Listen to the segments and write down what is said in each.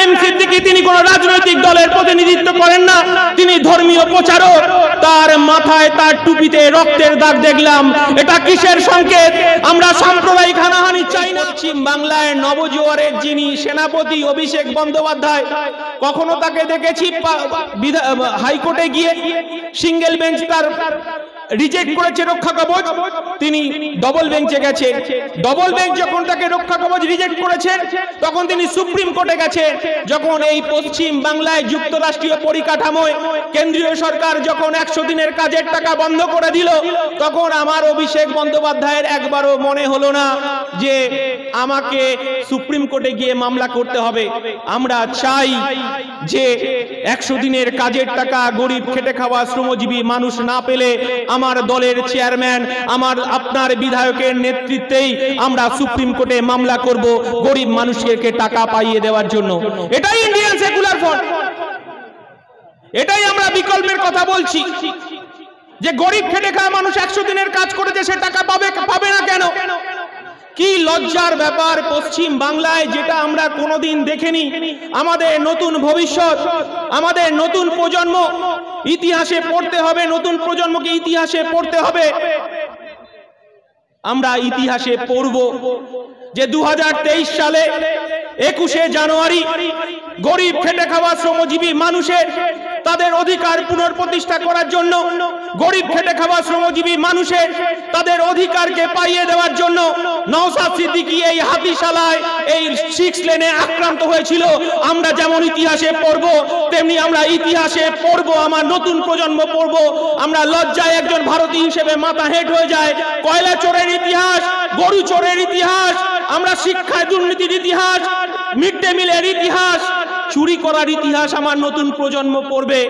ইব্রাহিম সিদ্দিকী তিনি কোনো রাজনৈতিক দলের প্রতিনিধিত্ব করেন না, তিনি ধর্মীয় প্রচারক। তার মাথায় তার টুপিতে রক্তের দাগ দেখলাম, এটা কিসের সংকেত? আমরা সাম্প্রদায়িক হানাহানি চাই না। পশ্চিম বাংলায় নবজোয়ারের যিনি সেনাপতি অভিষেক বন্দ্যোপাধ্যায়, কখনো তাকে দেখেছি হাইকোর্টে গিয়ে সিঙ্গেল বেঞ্চ তার রিজেক্ট করেছে রক্ষা কবচ, তিনি ডবল বেঞ্চে গেছে। ডবল বেঞ্চ যখন তাকে রক্ষা কবচ রিজেক্ট করেছেন, তখন তিনি সুপ্রিম কোর্টে গেছেন। যখন এই পশ্চিম বাংলায় যুক্তরাষ্ট্রীয় পরিকাঠামোয় কেন্দ্রীয় সরকার যখন 100 দিনের কাজের টাকা বন্ধ করে দিল, তখন আমার অভিষেক বন্দ্যোপাধ্যায়ের একবারও মনে হলো না যে আমাকে সুপ্রিম কোর্টে গিয়ে মামলা করতে হবে। আমরা চাই যে 100 দিনের কাজের টাকা গরিব খেটে খাওয়া শ্রমজীবী মানুষ না পেলে আমার দলের চেয়ারম্যান, আপনার বিধায়কের নেতৃত্বেই আমরা সুপ্রিম কোর্টে মামলা করব গরিব মানুষকে টাকা পাইয়ে দেওয়ার জন্য। এটাই ইন্ডিয়ান সেকুলার ফ্রন্ট, এটাই আমরা বিকল্পের কথা বলছি। যে গরিব খেটে খাওয়া মানুষ 100 দিনের কাজ করেছে, সে টাকা পাবে না কেন? কি লজ্জার ব্যাপার পশ্চিম বাংলায়, যেটা আমরা কোনোদিন দেখিনি। আমাদের নতুন ভবিষ্যৎ, আমাদের নতুন প্রজন্ম ইতিহাসে পড়তে হবে, নতুন প্রজন্মকে ইতিহাসে পড়তে হবে। আমরা ইতিহাসে পড়ব যে 2023 সালে 21শে জানুয়ারি গরিব খেটে খাওয়া শ্রমজীবী মানুষের তাদের অধিকার পুনঃপ্রতিষ্ঠা করার জন্য, গরিব খেটে খাওয়া শ্রমজীবী মানুষের তাদের অধিকারকে পাইয়ে দেওয়ার জন্য নওশাদ সিদ্দিকী এই হাতিশালায় এই 6 লেনে আক্রান্ত হয়েছিল। আমরা যেমন ইতিহাসে পড়ব, তেমনি আমরা ইতিহাসে পড়ব, আমার নতুন প্রজন্ম পড়ব। আমরা লজ্জায় একজন ভারতীয় হিসেবে মাথা হেঁট হয়ে যায়। কয়লা চোরের ইতিহাস, গরু চোরের ইতিহাস, আমরা শিক্ষায় দুর্নীতির ইতিহাস, মিড ডে মিলের ইতিহাস, চুরি করার ইতিহাস আমার নতুন প্রজন্ম পড়বে।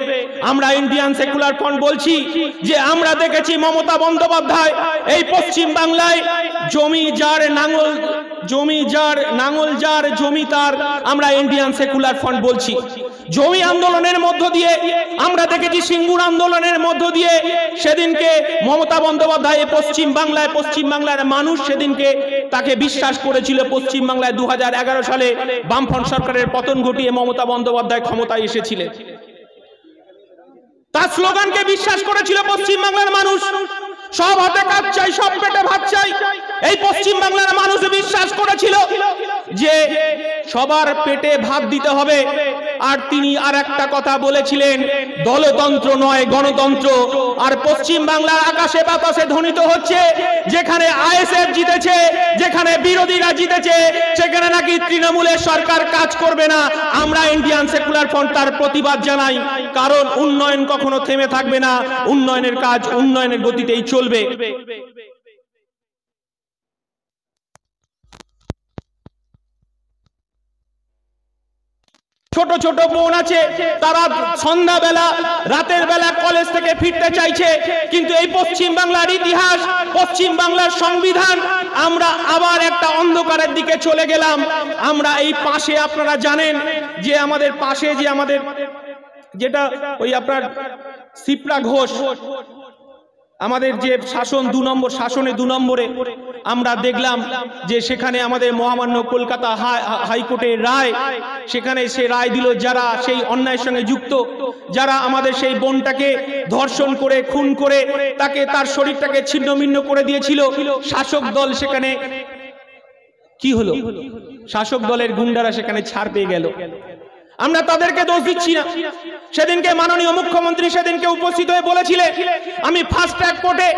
আমরা ইন্ডিয়ান সেকুলার ফ্রন্ট বলছি যে আমরা দেখেছি মমতা বন্দ্যোপাধ্যায় এই পশ্চিম বাংলায় জমি যার নাঙ্গল যার জমি তার। আমরা ইন্ডিয়ান সেকুলার ফ্রন্ট বলছি জমি আন্দোলনের মধ্য দিয়ে আমরা দেখেছি, সিঙ্গুর আন্দোলনের মধ্য দিয়ে সেদিনকে মমতা বন্দ্যোপাধ্যায় পশ্চিম বাংলার মানুষ সেদিনকে তাকে বিশ্বাস করেছিল। পশ্চিম বাংলায় 2011 সালে বামফ্রন্ট সরকারের পতন ঘটিয়ে মমতা বন্দ্যোপাধ্যায় ক্ষমতায় এসেছিলেন, তার স্লোগানকে বিশ্বাস করেছিল পশ্চিম বাংলার মানুষ। সব হাতে কাজ চাই, সব পেটে ভাত চাই, এই পশ্চিম বাংলার মানুষ বিশ্বাস করেছিল যে সবার পেটে ভাত দিতে হবে। আর তিনি আর একটা কথা বলেছিলেন, দলতন্ত্র নয় গণতন্ত্র। আর পশ্চিম বাংলার আকাশে বাতাসে ধ্বনিত হচ্ছে যেখানে আইএসএফ জিতেছে, যেখানে বিরোধীরা জিতেছে, সেখানে নাকি তৃণমূলের সরকার কাজ করবে না। আমরা ইন্ডিয়ান সেকুলার ফ্রন্ট তার প্রতিবাদ জানাই, কারণ উন্নয়ন কখনো থেমে থাকবে না, উন্নয়নের কাজ উন্নয়নের গতিতেই চলবে। ছোট ছোট বোন আছে, তারা সন্ধ্যাবেলা রাতের বেলা কলেজ থেকে ফিরতে চাইছে, কিন্তু এই পশ্চিম বাংলার ইতিহাস, পশ্চিম বাংলার সংবিধান, আমরা আবার একটা অন্ধকারের দিকে চলে গেলাম। আমরা এই পাশে আপনারা জানেন যে আমাদের পাশে যে আমাদের যেটা ওই আপনার শিপ্রা ঘোষ, আমাদের যে শাসন 2 নম্বর শাসনে 2 নম্বরে আমরা দেখলাম যে সেখানে আমাদের মহামান্য কলকাতা হাইকোর্টের রায়, সেখানে সে রায় দিল যারা সেই অন্যায়ের সঙ্গে যুক্ত, যারা আমাদের সেই বোনটাকে ধর্ষণ করে খুন করে তাকে তার শরীরটাকে ছিন্নভিন্ন করে দিয়েছিল, শাসক দল সেখানে কি হলো? শাসক দলের গুন্ডারা সেখানে ছাড় পেয়ে গেল। আমরা তাদেরকে দোষ দিচ্ছি না। সেদিনকে মাননীয় মুখ্যমন্ত্রী সেদিনকে উপস্থিত হয়ে বলেছিলেন, আমি ফাস্ট ট্র্যাক কোর্টে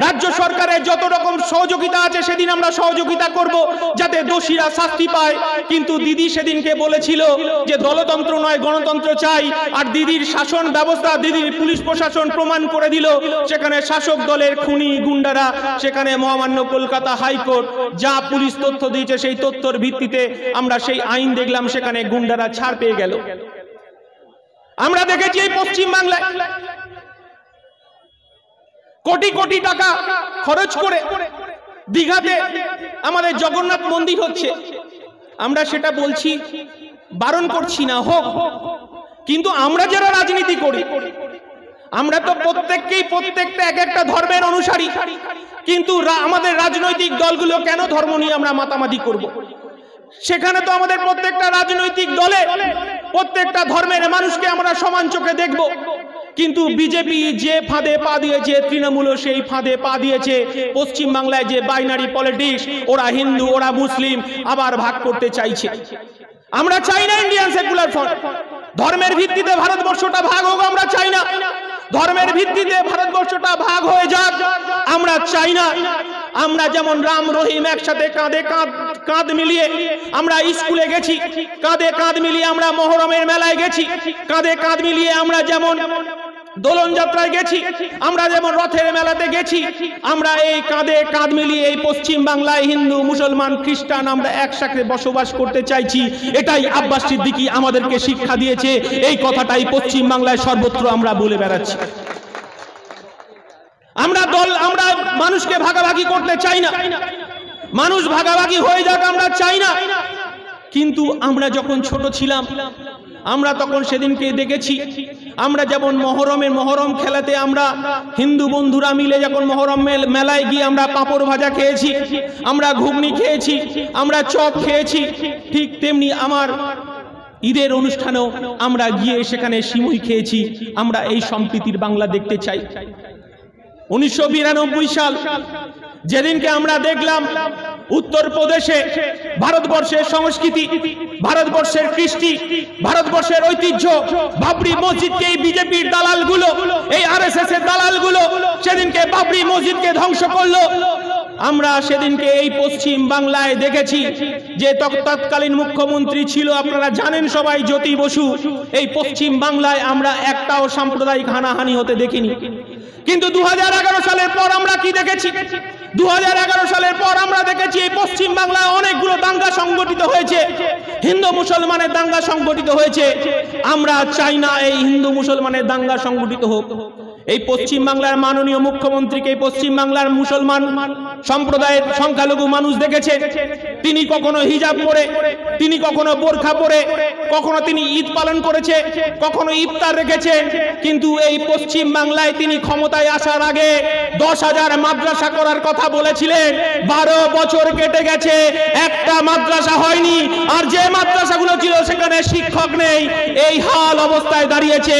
রাজ্য সরকারের যত রকম সহযোগিতা আছে সেদিন আমরা সহযোগিতা করব যাতে দোষীরা শাস্তি পায়। কিন্তু দিদি সেদিনকে বলেছিল যে দলতন্ত্র নয় গণতন্ত্র চাই। আর দিদির শাসন ব্যবস্থা, দিদির পুলিশ প্রশাসন প্রমাণ করে দিল সেখানে শাসক দলের খুনি গুন্ডারা, সেখানে মহামান্য কলকাতা হাইকোর্ট যা পুলিশ তথ্য দিয়েছে সেই তথ্যের ভিত্তিতে আমরা সেই আইন দেখলাম, সেখানে গুন্ডারা ছাড় পেয়ে গেল। আমরা দেখেছি এই পশ্চিম বাংলায় কোটি কোটি টাকা খরচ করে দীঘাতে আমাদের জগন্নাথ মন্দির হচ্ছে। আমরা সেটা বলছি, বারণ করছি না, হোক, কিন্তু আমরা যারা রাজনীতি করি আমরা তো প্রত্যেকটা এক একটা ধর্মের অনুসারী, কিন্তু আমাদের রাজনৈতিক দলগুলো কেন ধর্ম নিয়ে আমরা মাতামাতি করব? সেখানে তো আমাদের প্রত্যেকটা রাজনৈতিক দলে প্রত্যেকটা ধর্মের মানুষকে আমরা সমান চোখে দেখব। কিন্তু বিজেপি যে ফাঁদে পা দিয়েছে, তৃণমূলও সেই ফাঁদে পা দিয়েছে। পশ্চিম বাংলায় যে বাইনারি পলিটিক্স, ওরা হিন্দু ওরা মুসলিম আবার ভাগ করতে চাইছে। আমরা চাই না ইন্ডিয়ান সেকুলার ফ্রন্ট ধর্মের ভিত্তিতে ভারতবর্ষটা ভাগ হোক, আমরা চাই না। ধর্মের ভিত্তিতে ভারতবর্ষটা ভাগ হয়ে যাক, আমরা চাই না। আমরা যেমন রাম রহিম একসাথে কাঁধে কাঁধ মিলিয়ে আমরা স্কুলে গেছি, কাঁধে কাঁধ মিলিয়ে আমরা মহরমের মেলায় গেছি, কাঁধে কাঁধ মিলিয়ে আমরা যেমন দোলন যাত্রায় গেছি, আমরা যেমন রথের মেলাতে গেছি, আমরা এই কাঁধে কাঁধ মিলিয়ে এই পশ্চিম বাংলায় হিন্দু মুসলমান খ্রিস্টান আমরা একসাথে বসবাস করতে চাইছি। এটাই আব্বাস সিদ্দিকী আমাদেরকে শিক্ষা দিয়েছে। এই কথাটাই পশ্চিম বাংলায় সর্বত্র আমরা বলে বেড়াচ্ছি। আমরা মানুষকে ভাগাভাগি করতে চাই না, মানুষ ভাগাভাগি হয়ে যাক আমরা চাই না। কিন্তু আমরা যখন ছোট ছিলাম আমরা তখন সেদিনকে দেখেছি, আমরা যেমন মহরম খেলাতে আমরা হিন্দু বন্ধুরা মিলে যখন মহরম মেলায় গিয়ে আমরা পাঁপড় ভাজা খেয়েছি, আমরা ঘুগনি খেয়েছি, আমরা চপ খেয়েছি, ঠিক তেমনি আমার ঈদের অনুষ্ঠানেও আমরা গিয়ে সেখানে সিমুই খেয়েছি। আমরা এই সম্প্রীতির বাংলা দেখতে চাই। 1992 সাল যেদিনকে আমরা দেখলাম উত্তরপ্রদেশে ভারতবর্ষের সংস্কৃতি, ভারতবর্ষের কৃষ্টি, ভারতবর্ষের ঐতিহ্য, বাবরি মসজিদকে এই বিজেপির দালালগুলো, এই আরএসএস এর দালালগুলো সেদিনকে বাবরি মসজিদকে ধ্বংস করলো। আমরা সেদিনকে এই পশ্চিম বাংলায় দেখেছি যে তৎকালীন মুখ্যমন্ত্রী ছিল, আপনারা জানেন সবাই, জ্যোতি বসু। এই পশ্চিম বাংলায় আমরা একটাও সাম্প্রদায়িক হানাহানি হতে দেখিনি। কিন্তু 2011 সালের পর আমরা কি দেখেছি? 2011 সালের পর আমরা দেখেছি এই পশ্চিম বাংলায় অনেকগুলো দাঙ্গা সংগঠিত হয়েছে, হিন্দু মুসলমানের দাঙ্গা সংগঠিত হয়েছে। আমরা চাই না এই হিন্দু মুসলমানের দাঙ্গা সংগঠিত হোক। এই পশ্চিম বাংলার মাননীয় মুখ্যমন্ত্রীকে পশ্চিম বাংলার মুসলমান সম্প্রদায়ের সংখ্যালঘু মানুষ দেখেছে। তিনি কখনো হিজাব পরে, তিনি কখনো বোরখা পরে, কখনো তিনি ঈদ পালন করেছে, কখনো ইফতার রেখেছে। কিন্তু এই পশ্চিম বাংলায় তিনি ক্ষমতায় আসার আগে 10,000 মাদ্রাসা করার কথা বলেছিলেন। 12 বছর কেটে গেছে, একটা মাদ্রাসা হয়নি। আর যে মাদ্রাসাগুলো ছিল সেখানে শিক্ষক নেই। এই হাল অবস্থায় দাঁড়িয়েছে।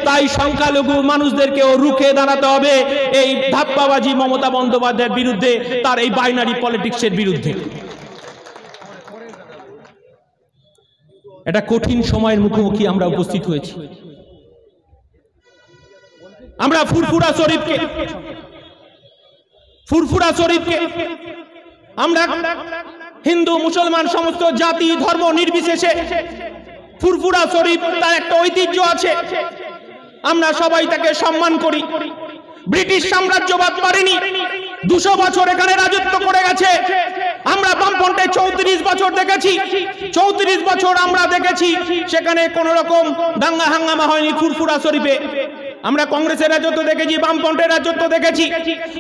তাই সংখ্যালঘু মানুষদেরকেও রুখে দাঁড়াতে হবে এই ধাপ্পাবাজি মমতা বন্দ্যোপাধ্যায়ের বিরুদ্ধে, তার এই বাইনারি পলিটিক্সের বিরুদ্ধে। এটা কঠিন সময়ের মুখোমুখি আমরা উপস্থিত হয়েছি। আমরা ফুরফুরা শরীফকে আমরা হিন্দু মুসলমান সমস্ত জাতি ধর্ম নির্বিশেষে ফুরফুরা শরীফ তার একটা ঐতিহ্য আছে, আমরা সবাই তাকে সম্মান করি। ব্রিটিশ সাম্রাজ্যবাদ পারেনি, 200 বছর এখানে রাজত্ব করে গেছে। আমরা বামফ্রন্টে 34 বছর দেখেছি, 34 বছর আমরা দেখেছি সেখানে কোন রকম দাঙ্গা হাঙ্গামা হয়নি ফুরফুরা শরীফে। আমরা কংগ্রেসের রাজত্ব দেখেছি, বামফ্রন্টের রাজত্ব দেখেছি।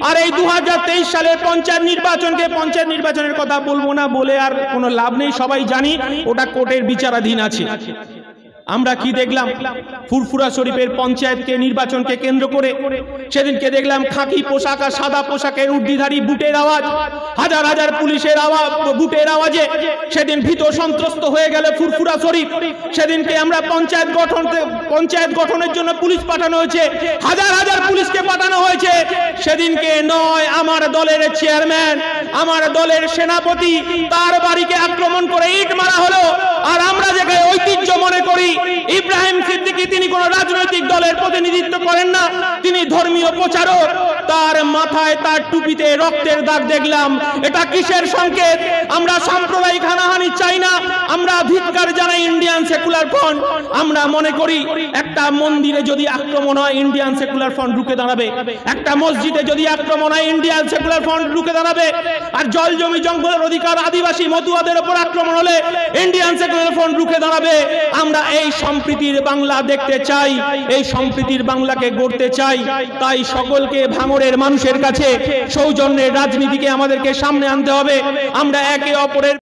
আর এই 2023 সালের পঞ্চায়েত নির্বাচনের কথা বলবো না, বলে আর কোনো লাভ নেই, সবাই জানি ওটা কোর্টের বিচারাধীন আছে। আমরা কি দেখলাম? ফুরফুরা শরীফের পঞ্চায়েতকে নির্বাচনকে কেন্দ্র করে সেদিনকে দেখলাম খাকি পোশাক আর সাদা পোশাকের উর্দিধারী বুটের আওয়াজ, হাজার হাজার পুলিশের আওয়াজ, বুটের আওয়াজে সেদিন ভীত সন্ত্রস্ত হয়ে গেল ফুরফুরা শরীফ। সেদিনকে আমরা পঞ্চায়েত গঠনের জন্য পুলিশ পাঠানো হয়েছে, হাজার হাজার পুলিশকে পাঠানো হয়েছে। সেদিনকে নয় আমার দলের চেয়ারম্যান, আমার দলের সেনাপতি, তার বাড়িকে আক্রমণ করে ইট মারা হলো। আর আমরা যেখানে ঐতিহ্য মনে করি, ইব্রাহিম সিদ্দিকী তিনি কোন রাজনৈতিক দলের প্রতিনিধিত্ব করেন না, তিনি ধর্মীয় প্রচারক। তার মাথায় তার টুপিতে রক্তের দাগ দেখলাম। এটা কিসের সংকেত? আমরা সাম্প্রদায়িক হানাহানি চাই না, আমরা ধিক্কার জানাই ইন্ডিয়ান সেকুলার ফ্রন্ট। আমরা মনে করি একটা মন্দিরে যদি আক্রমণ হয় ইন্ডিয়ান সেকুলার ফ্রন্ট রুখে দাঁড়াবে, একটা মসজিদে যদি আক্রমণ হয় ইন্ডিয়ান সেকুলার ফ্রন্ট রুখে দাঁড়াবে। আর জল জমি জঙ্গলের অধিকার আদিবাসী মতুয়াদের উপর আক্রমণ হলে ইন্ডিয়ান সেকুলার ফ্রন্ট রুখে দাঁড়াবে। আমরা এই সম্প্রীতির বাংলা দেখতে চাই, এই সম্প্রীতির বাংলাকে গড়তে চাই। তাই সকলকে ভাঙড়ের মানুষের কাছে সৌজন্যের রাজনীতিকে আমাদেরকে সামনে আনতে হবে। আমরা একে অপরের